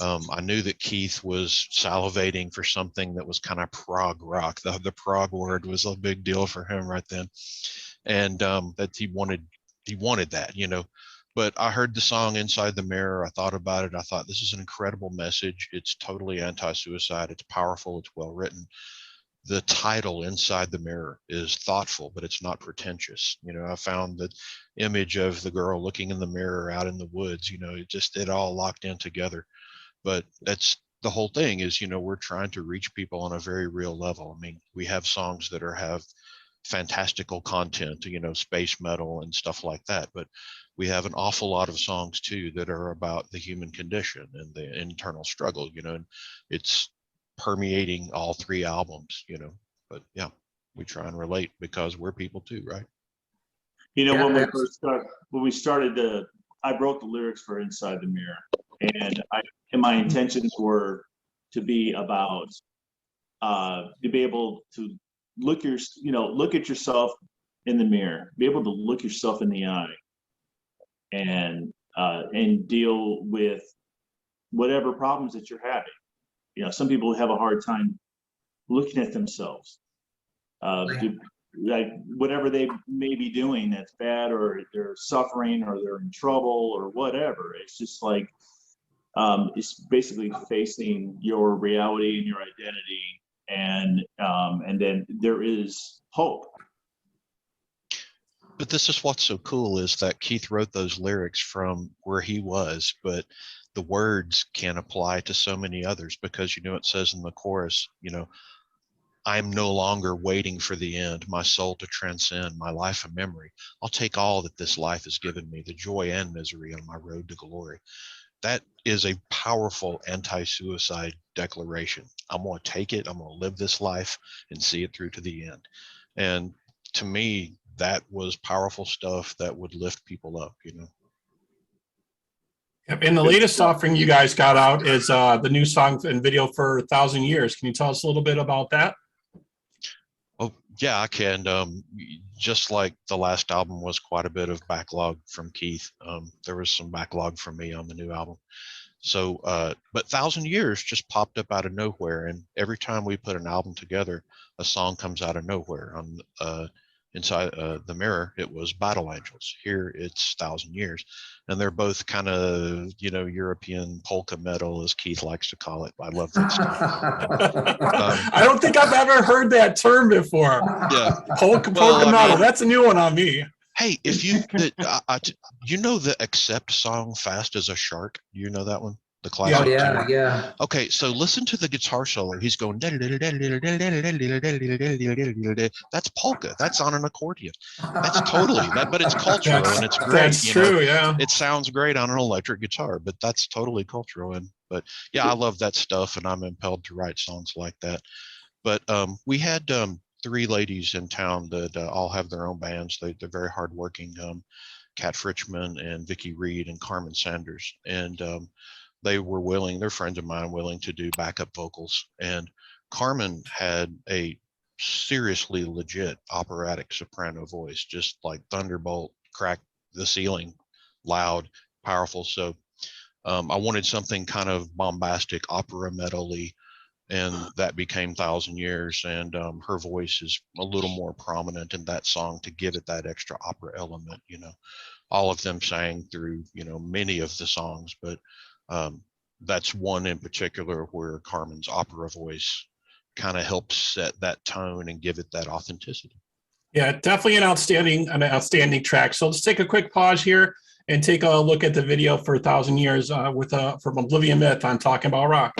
I knew that Keith was salivating for something that was kind of prog rock. The prog word was a big deal for him right then. And that he wanted that, But I heard the song Inside the Mirror. I thought about it. I thought, this is an incredible message. It's totally anti-suicide. It's powerful. It's well written. The title Inside the Mirror is thoughtful, but it's not pretentious. I found the image of the girl looking in the mirror out in the woods, it all locked in together. But that's the whole thing is, we're trying to reach people on a very real level. I mean, we have songs that have fantastical content, space metal and stuff like that. But we have an awful lot of songs too that are about the human condition and the internal struggle, and it's permeating all three albums, but yeah, we try and relate because we're people too, right? When we started I wrote the lyrics for Inside the Mirror, and my intentions were to be about to be able to look at yourself in the mirror, be able to look yourself in the eye and deal with whatever problems that you're having. Some people have a hard time looking at themselves. Like whatever they may be doing that's bad, or they're suffering, or they're in trouble, or whatever. It's just like it's basically facing your reality and your identity, and then there is hope. But this is what's so cool is that Keith wrote those lyrics from where he was, but the words can apply to so many others because, it says in the chorus, I'm no longer waiting for the end, my soul to transcend, my life a memory. I'll take all that this life has given me, the joy and misery on my road to glory. That is a powerful anti-suicide declaration. I'm going to take it. I'm going to live this life and see it through to the end. And to me, that was powerful stuff that would lift people up, And the latest offering you guys got out is the new song and video for 1,000 Years. Can you tell us a little bit about that? Oh, yeah, I can. Just like the last album was quite a bit of backlog from Keith. There was some backlog from me on the new album. So, but 1,000 Years just popped up out of nowhere. And every time we put an album together, a song comes out of nowhere. On Inside the Mirror, it was Battle Angels. Here it's 1,000 Years. And they're both kind of, European polka metal, as Keith likes to call it. I love that stuff. I don't think I've ever heard that term before. Yeah. Polka metal. That's a new one on me. Hey, if you, the Accept song, Fast as a Shark, you know that one? The classic. Yeah. Okay, so listen to the guitar solo. He's going. That's polka. That's on an accordion. That's totally that, but it's cultural and it's great. That's true. Yeah. It sounds great on an electric guitar, but that's totally cultural. But yeah, I love that stuff, and I'm impelled to write songs like that. But we had 3 ladies in town that all have their own bands. They're very hardworking. Kat Fritchman and Vicky Reed and Carmen Sanders, and they were willing. They're friends of mine, willing to do backup vocals. And Carmen had a seriously legit operatic soprano voice, just like thunderbolt, crack the ceiling, loud, powerful. So I wanted something kind of bombastic, opera metal-y, and that became 1,000 Years. And her voice is a little more prominent in that song to give it that extra opera element. You know, all of them sang through, you know, many of the songs, but that's one in particular where Carmen's opera voice kind of helps set that tone and give it that authenticity. Yeah, definitely an outstanding track. So let's take a quick pause here and take a look at the video for 1,000 Years from Oblivion Myth on Talking About Rock.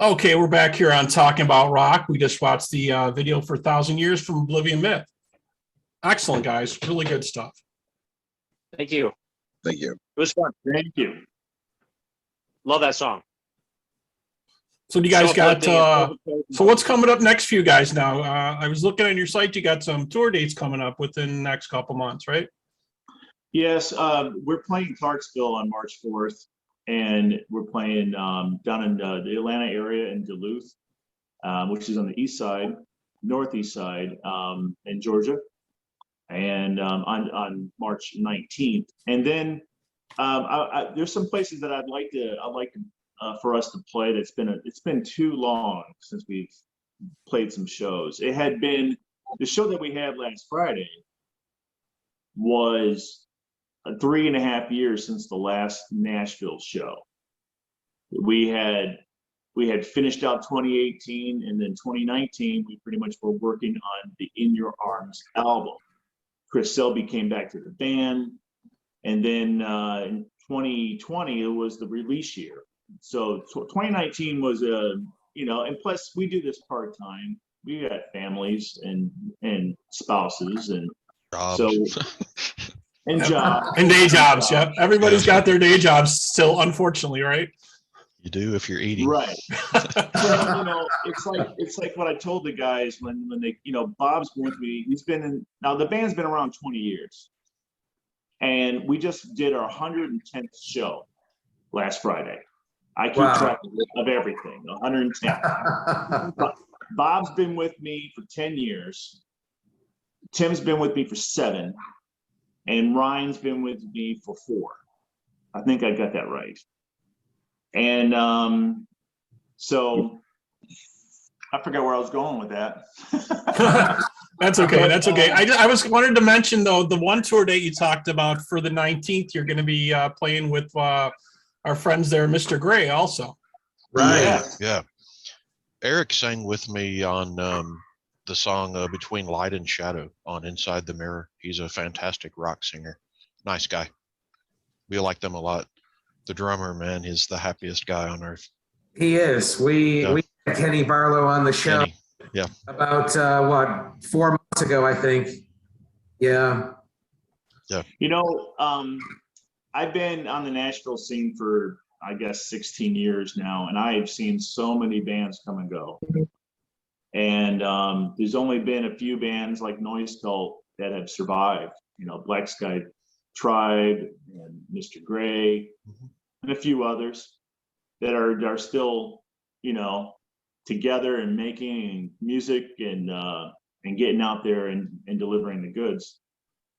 Okay, we're back here on Talking About Rock. We just watched the video for 1,000 Years from Oblivion Myth. Excellent, guys. Really good stuff. Thank you. Thank you. It was fun. Thank you. Love that song. So do you guys got, Self-lifting so what's coming up next for you guys now? I was looking on your site, you got some tour dates coming up within the next couple months, right? Yes, we're playing Clarksville on March 4th, and we're playing down in the Atlanta area in Duluth, which is on the east side, northeast side, in Georgia, and on March 19th. And then there's some places that I'd like for us to play. It's been too long since we've played some shows. It had been the show that we had last Friday was 3.5 years since the last Nashville show. We had finished out 2018, and then 2019 we pretty much were working on the In Your Arms album. Chris Selby came back to the band, and then in 2020 it was the release year. So 2019 was and plus we do this part-time. We got families and spouses and Jobs. so and jobs. And day jobs, yep. Everybody's got their day jobs still, unfortunately, right? You do if you're eating. Right. So, it's like what I told the guys when they, Bob's been with me. Now the band's been around 20 years. And we just did our 110th show last Friday. I keep track of everything, 110. Bob's been with me for 10 years. Tim's been with me for 7. And Ryan's been with me for 4. I think I got that right. And so I forgot where I was going with that. That's okay. That's okay. I was wanted to mention though, the one tour date you talked about for the 19th, you're going to be playing with our friends there, Mr. Gray also. Right. Yeah. Eric sang with me on the song Between Light and Shadow on Inside the Mirror. He's a fantastic rock singer. Nice guy. We like them a lot. The drummer, man, is the happiest guy on earth. He is. We had Kenny Barlow on the show. Kenny. Yeah. About 4 months ago, I think. Yeah. Yeah. I've been on the Nashville scene for, I guess, 16 years now, and I've seen so many bands come and go. And there's only been a few bands like Noise Cult that have survived. Black Sky Tribe and Mr. Gray, and a few others that are still, together and making music and getting out there and delivering the goods.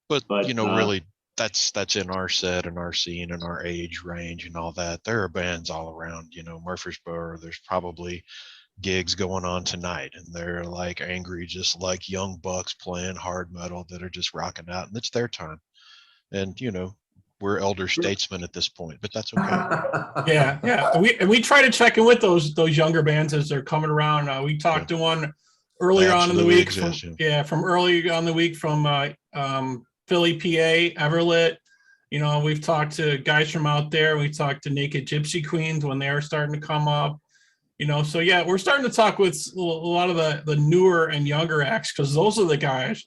But really, that's in our set and our scene and our age range and all that. There are bands all around, Murfreesboro. There's probably gigs going on tonight, and they're like angry, just like young bucks playing hard metal that are just rocking out, and it's their time. And we're elder statesmen at this point, but that's okay. Yeah. We try to check in with those younger bands as they're coming around. We talked to one earlier on in the week. From early on the week from Philly, PA, Everett. We've talked to guys from out there. We talked to Naked Gypsy Queens when they were starting to come up. So yeah, we're starting to talk with a lot of the newer and younger acts, because those are the guys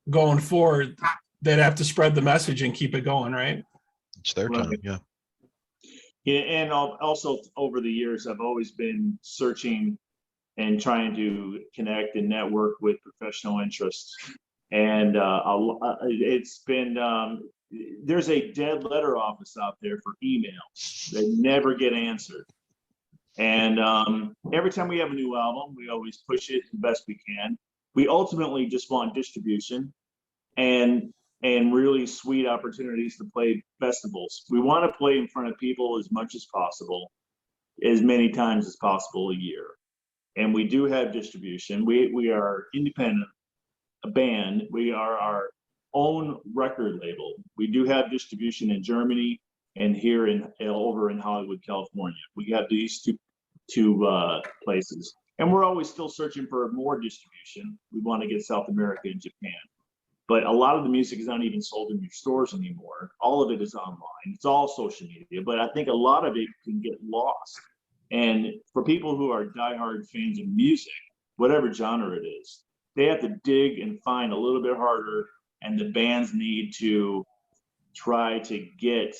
going forward that have to spread the message and keep it going, right? It's their time, yeah. And also over the years, I've always been searching and trying to connect and network with professional interests. And it's been, there's a dead letter office out there for emails that never get answered. And every time we have a new album, we always push it the best we can. We ultimately just want distribution and really sweet opportunities to play festivals. We want to play in front of people as much as possible, as many times as possible a year. And we do have distribution. We are independent, a band. We are our own record label. We do have distribution in Germany and here over in Hollywood, California. We have these two places. And we're always still searching for more distribution. We want to get South America and Japan. But a lot of the music is not even sold in your stores anymore. All of it is online. It's all social media. But I think a lot of it can get lost. And for people who are diehard fans of music, whatever genre it is, they have to dig and find a little bit harder and the bands need to try to get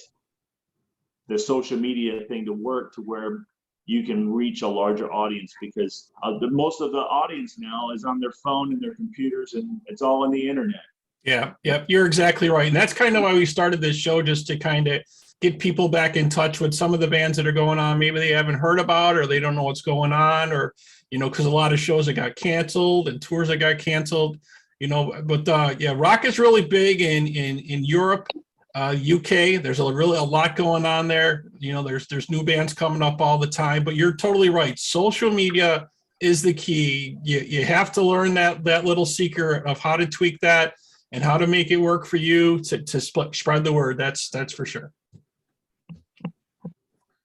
the social media thing to work to where you can reach a larger audience, because most of the audience now is on their phone and their computers, and it's all on the internet. Yeah, yep, you're exactly right. And that's kind of why we started this show, just to kind of get people back in touch with some of the bands that are going on. Maybe they haven't heard about, or they don't know what's going on, or, you know, because a lot of shows that got canceled and tours that got canceled, you know. But yeah, rock is really big in Europe, UK. There's a lot going on there. You know, there's new bands coming up all the time. But you're totally right. Social media is the key. You have to learn that little secret of how to tweak that and how to make it work for you to spread the word. That's for sure.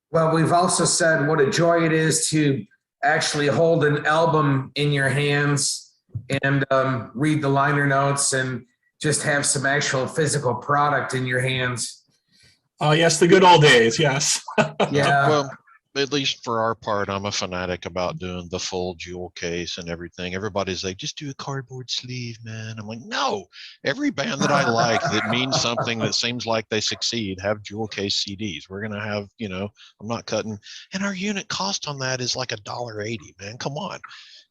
Well, we've also said what a joy it is to actually hold an album in your hands and read the liner notes and just have some actual physical product in your hands. Oh, yes, the good old days. Yes. Yeah. Well, at least for our part, I'm a fanatic about doing the full jewel case and everything. Everybody's like, just do a cardboard sleeve, man. I'm like, no, every band that I like that means something, that seems like they succeed, have jewel case CDs. We're going to have, you know, I'm not cutting. And our unit cost on that is like $1.80, man. Come on.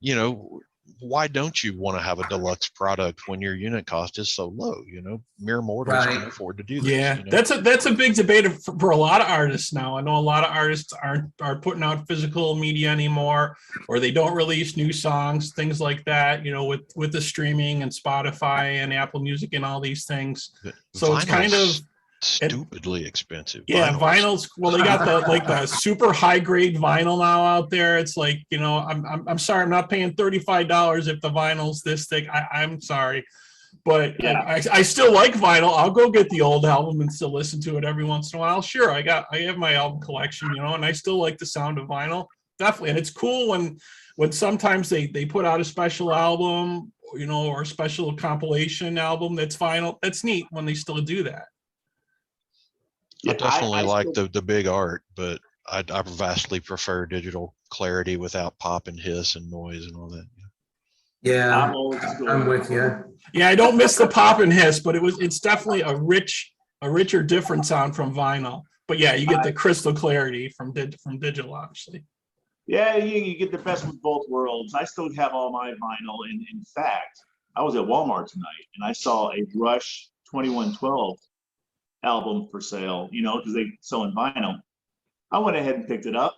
You know, why don't you want to have a deluxe product when your unit cost is so low? You know, mere mortals can afford to do this. Yeah, you know? that's a big debate for a lot of artists now. I know a lot of artists aren't putting out physical media anymore, or they don't release new songs, things like that. You know, with the streaming and Spotify and Apple Music and all these things. So it's kind of stupidly expensive. Yeah, vinyls. Well, they got the super high grade vinyl now out there. It's like, you know, I'm sorry, I'm not paying $35 if the vinyl's this thick. I'm sorry, but yeah, I still like vinyl. I'll go get the old album and still listen to it every once in a while. Sure, I have my album collection, you know, and I still like the sound of vinyl, definitely. And it's cool when sometimes they put out a special album, you know, or a special compilation album that's vinyl. That's neat when they still do that. I definitely like the big art, but I vastly prefer digital clarity without pop and hiss and noise and all that. Yeah, I'm with you. Yeah, I don't miss the pop and hiss, but it's definitely a richer, different sound from vinyl. But yeah, you get the crystal clarity from digital, obviously. Yeah, you get the best of both worlds. I still have all my vinyl, and in fact, I was at Walmart tonight and I saw a Rush 2112 album for sale, you know, because they sell in vinyl. I went ahead and picked it up.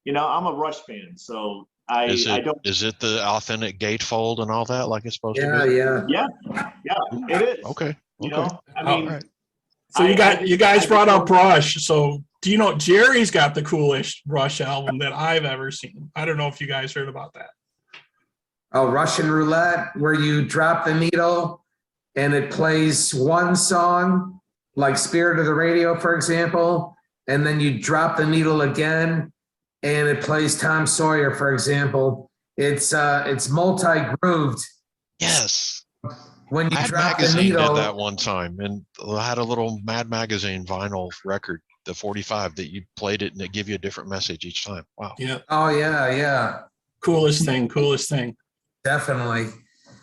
You know, I'm a Rush fan, so I don't. Is it the authentic gatefold and all that like it's supposed to be? Yeah, it is. Okay. You know, I mean, right. So you guys brought up Rush. So do you know Jerry's got the coolest Rush album that I've ever seen? I don't know if you guys heard about that. Oh, Russian roulette, where you drop the needle and it plays one song, like Spirit of the Radio, for example, and then you drop the needle again and it plays Tom Sawyer, for example. It's multi-grooved. Yes. When you Mad drop Magazine the needle, did that one time, and I had a little Mad Magazine vinyl record, the 45, that you played it and it give you a different message each time. Wow. Yeah. Oh yeah. Coolest thing. Definitely.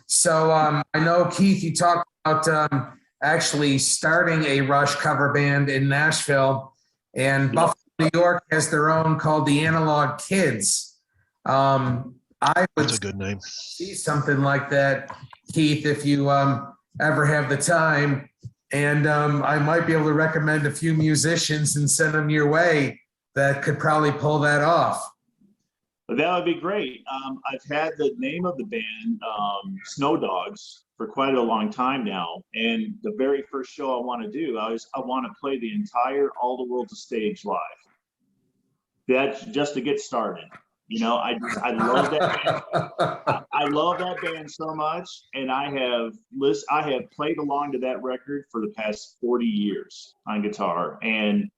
So I know, Keith, you talked about actually starting a Rush cover band in Nashville, and Buffalo, New York has their own called the Analog Kids. I would That's a good name. see something like that, Keith, if you ever have the time, and I might be able to recommend a few musicians and send them your way that could probably pull that off. But that would be great. I've had the name of the band, Snow Dogs, for quite a long time now. And the very first show I want to do, I want to play the entire All the World's a Stage live. That's just to get started. You know, I love that band. I love that band so much, and I have played along to that record for the past 40 years on guitar. And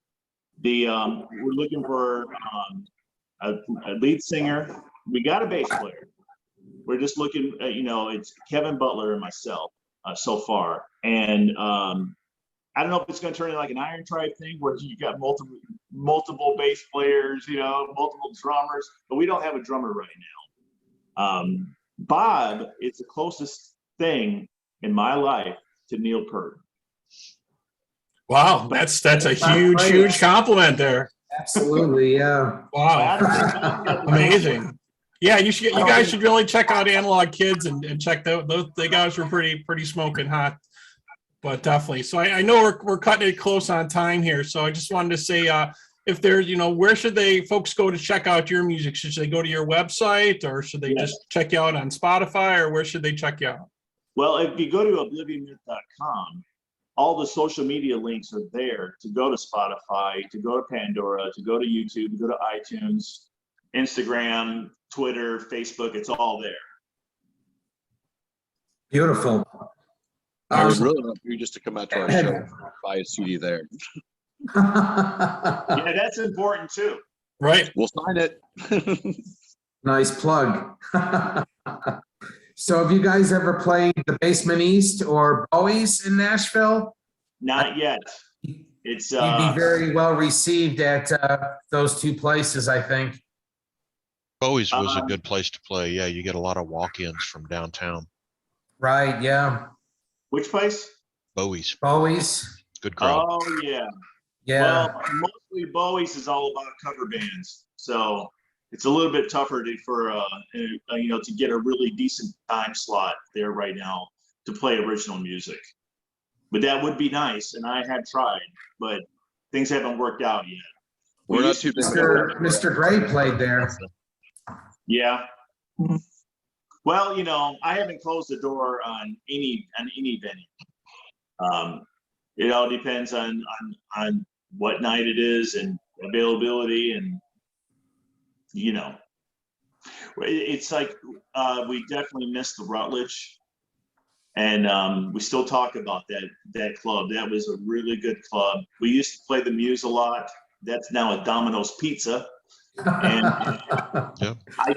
we're looking for a lead singer. We got a bass player. We're just looking at, you know, it's Kevin Butler and myself so far. And I don't know if it's going to turn into like an Iron Tribe thing where you got multiple bass players, you know, multiple drummers, but we don't have a drummer right now. Bob, it's the closest thing in my life to Neil Peart. Wow, that's a huge compliment there. Absolutely, yeah. Wow, amazing. Yeah, you guys should really check out Analog Kids and check those. The guys were pretty smoking hot. But definitely. So I know we're cutting it close on time here. So I just wanted to say, if there's, where should folks go to check out your music? Should they go to your website, or should they just check you out on Spotify, or where should they check you out? Well, if you go to oblivionmyth.com, all the social media links are there to go to Spotify, to go to Pandora, to go to YouTube, to go to iTunes, Instagram, Twitter, Facebook. It's all there. Beautiful. I would really love for you just to come out to our show and buy a CD there. Yeah, that's important too. Right. We'll sign it. Nice plug. So have you guys ever played the Basement East or Bowie's in Nashville? Not yet. It's You'd be very well received at those two places, I think. Bowie's was a good place to play. Yeah, you get a lot of walk-ins from downtown. Right, yeah. which place? Bowie's. Bowie's. Good crowd. Oh yeah. Yeah. Well, mostly Bowie's is all about cover bands, so it's a little bit tougher to get a really decent time slot there right now to play original music. But that would be nice, and I have tried, but things haven't worked out yet. We're not too Mr. Gray played there. Yeah. Well, I haven't closed the door on any venue. It all depends on what night it is and availability, and it's like we definitely missed the Rutledge, and we still talk about that club. That was a really good club. We used to play the Muse a lot. That's now a Domino's Pizza, and Yep. I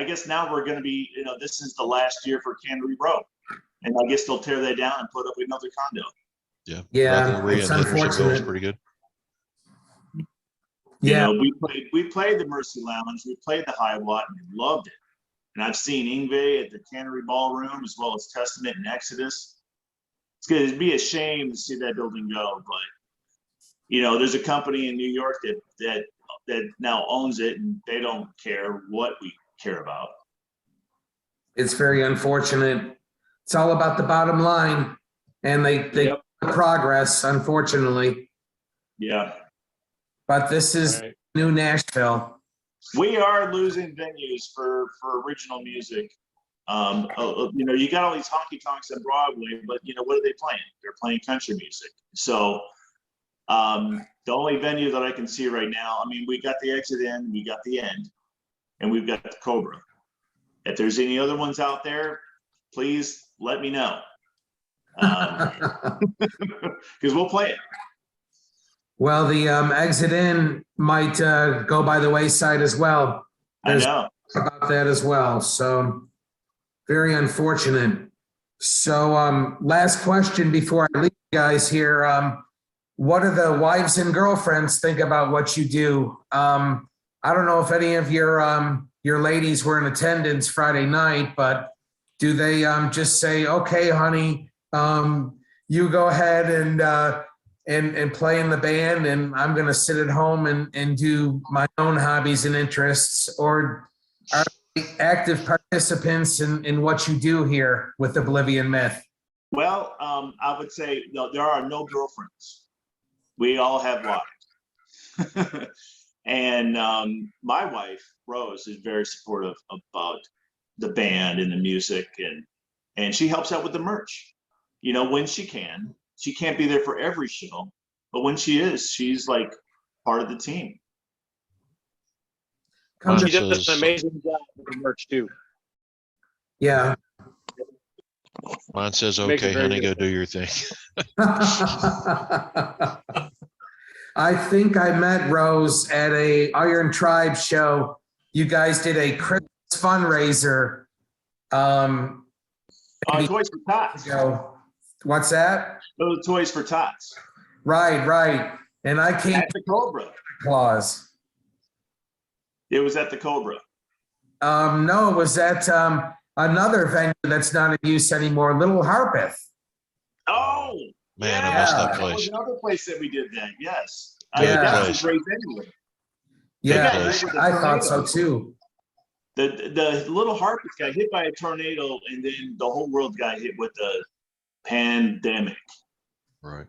guess now we're going to be, this is the last year for Cannery Row, and I guess they'll tear that down and put up another condo. Yeah. Yeah, Revelry it's in Hendersonville is unfortunate. pretty good. Yeah. We played the Mercy Lounge, we played the High Watt, and we loved it. And I've seen Yngwie at the Cannery Ballroom, as well as Testament and Exodus. It's going to be a shame to see that building go, but there's a company in New York that now owns it, and they don't care what we care about. It's very unfortunate. It's all about the bottom line, and they Yep. progress, unfortunately. Yeah. But this is Right. new Nashville. We are losing venues for original music. You got all these honky tonks on Broadway, but what are they playing? They're playing country music. So the only venue that I can see right now, we got the Exit In, we got the End, and we've got the Cobra. If there's any other ones out there, please let me know. Because we'll play it. Well, the Exit In might go by the wayside as well. I know. About that as well. So very unfortunate. So last question before I leave you guys here. What do the wives and girlfriends think about what you do? I don't know if any of your ladies were in attendance Friday night, but do they just say, okay, honey, you go ahead and play in the band, and I'm going to sit at home and do my own hobbies and interests? Or are they active participants in what you do here with Oblivion Myth? Well, I would say no, there are no girlfriends. We all have wives. And my wife, Rose, is very supportive about the band and the music, and she helps out with the merch. When she can. She can't be there for every show, but when she is, she's like part of the team. She does an amazing job with the merch too. Yeah. Mine says, Makes it okay, very honey, go good. do your thing. I think I met Rose at a Iron Tribe show. You guys did a Christmas fundraiser. Toys for Tots. What's that? Those are Toys for Tots. Right. And I came At the Cobra. applause. It was at the Cobra. No, it was at another venue that's not in use anymore, Little Harpeth. Oh, Man, I yeah, miss that was place. another place that we did that. Yes, Good that's place. a great venue. Yeah, place. I thought so too. The Little Harpeth got hit by a tornado, and then the whole world got hit with the pandemic. Right.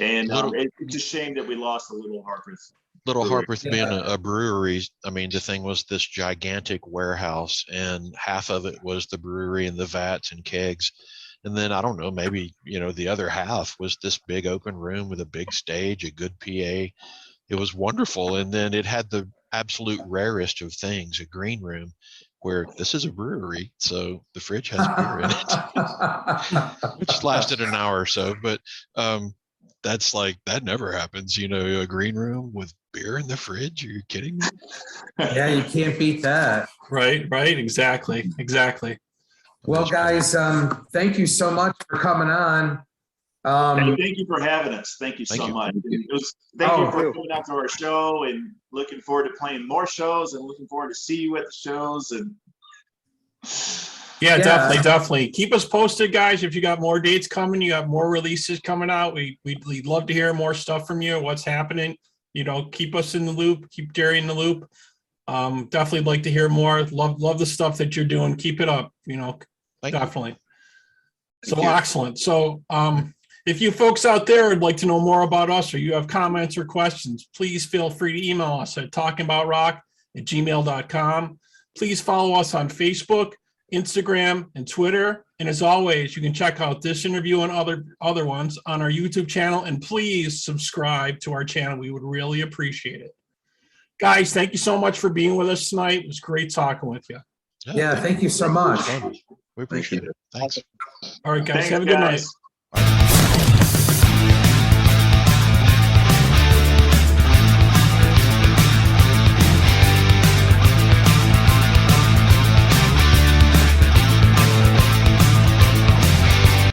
And Little- it's a shame that we lost the Little Harpeth. Little Brewery. Harpeth being a brewery, I mean, the thing was this gigantic warehouse, and half of it was the brewery and the vats and kegs. And then I don't know, maybe, the other half was this big open room with a big stage, a good PA. It was wonderful. And then it had the absolute rarest of things, a green room where this is a brewery. So the fridge has beer in it, which lasted an hour or so. But that's that never happens, a green room with beer in the fridge. Are you kidding me? Yeah, you can't beat that. Right. Exactly. Well, guys, thank you so much for coming on. Thank you for having us. Thank you Thank so you. much. Thank you for coming out to our show, and looking forward to playing more shows, and looking forward to see you at the shows. And Yeah, definitely. Keep us posted, guys. If you got more dates coming, you got more releases coming out. We'd love to hear more stuff from you. What's happening? Keep us in the loop. Keep Jerry in the loop. Definitely like to hear more. Love the stuff that you're doing. Keep it up. Thank Definitely. Thank So you. excellent. So if you folks out there would like to know more about us, or you have comments or questions, please feel free to email us at talkingaboutrock@gmail.com. Please follow us on Facebook, Instagram, and Twitter. And as always, you can check out this interview and other ones on our YouTube channel. And please subscribe to our channel. We would really appreciate it. Guys, thank you so much for being with us tonight. It was great talking with you. Yeah, thank you so much. We appreciate it. Thanks. All right, guys, thanks, have a good night. guys.